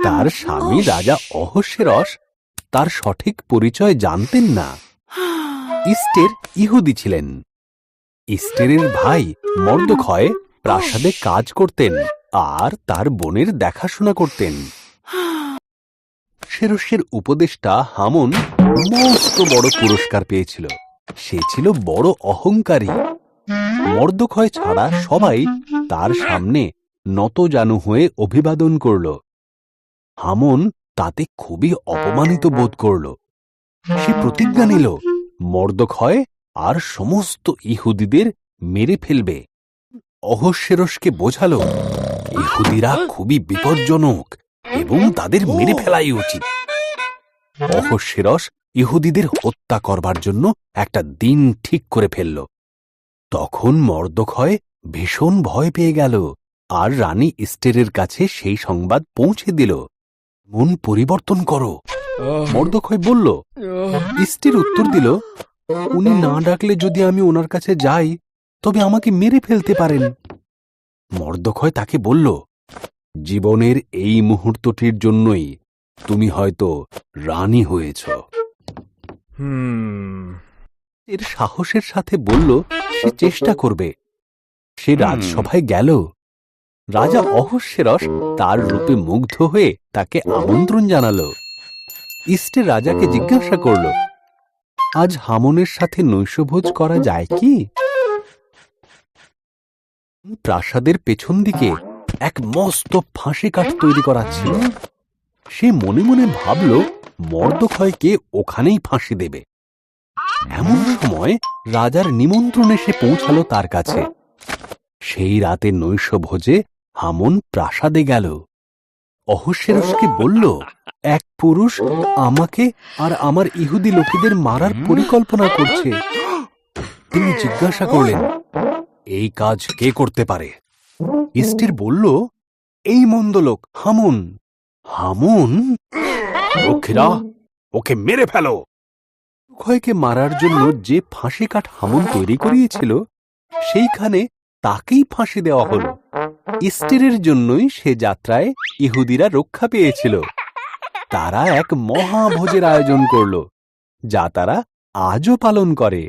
তার স্বামী রাজা অহস্যেরস তার সঠিক পরিচয় জানতেন না। ইস্টের ইহুদি ছিলেন। ইস্টেরের ভাই মর্দখয় প্রাসাদে কাজ করতেন আর তার বোনের দেখাশোনা করতেন। সেরসের উপদেষ্টা হামন মস্ত বড় পুরস্কার পেয়েছিল। সে ছিল বড় অহংকারী। মর্দখয় ছাড়া সবাই তার সামনে নতজানু হয়ে অভিবাদন করল। হামন তাতে খুবই অপমানিত বোধ করল। সে প্রতিজ্ঞা নিল মর্দখয় আর সমস্ত ইহুদিদের মেরে ফেলবে। অহস্যেরসকে বোঝালো ইহুদিরা খুবই বিপজ্জনক এবং তাদের মেরে ফেলাই উচিত। অহস্যেরস ইহুদিদের হত্যা করবার জন্য একটা দিন ঠিক করে ফেলল। তখন মর্দখয় ভীষণ ভয় পেয়ে গেল আর রানী ইস্টেরের কাছে সেই সংবাদ পৌঁছে দিল। মন পরিবর্তন করো, মর্দখয় বলল। ইস্টের উত্তর দিল, উনি না ডাকলে যদি আমি ওনার কাছে যাই তবে আমাকে মেরে ফেলতে পারেন। মর্দখয় তাকে বলল, জীবনের এই মুহূর্তটির জন্যই তুমি হয়তো রানী হয়েছ। এর সাহসের সাথে বলল সে চেষ্টা করবে। সে রাজসভায় গেল। রাজা অহস্যেরস তার রূপে মুগ্ধ হয়ে তাকে আমন্ত্রণ জানালো। ইস্টের রাজাকে জিজ্ঞাসা করল, আজ হামনের সাথে নৈশভোজ করা যায় কি? প্রাসাদের পেছন দিকে এক মস্ত ফাঁসি কাঠ তৈরি করা ছিল। সে মনে মনে ভাবল মর্দখয়কে ওখানেই ফাঁসি দেবে। এমন সময় রাজার নিমন্ত্রণ এসে পৌঁছালো তার কাছে। সেই রাতে নৈশভোজে হামন প্রাসাদে গেল। অহস্যেরসকে বলল, এক পুরুষ আমাকে আর আমার ইহুদি লোকেদের মারার পরিকল্পনা করছে। তিনি জিজ্ঞাসা করলেন, এই কাজ কে করতে পারে? ইস্টের বলল, এই মন্দ লোক হামন। হামন? রক্ষীরা, ওকে মেরে ফেলো। মর্দখয়কে মারার জন্য যে ফাঁসি কাঠ হামন তৈরি করিয়েছিল সেইখানে তাকেই ফাঁসি দেওয়া হল। ইস্টেরের জন্যই সে যাত্রায় ইহুদিরা রক্ষা পেয়েছিল। তারা এক মহাভোজের আয়োজন করল, যা তারা আজও পালন করে।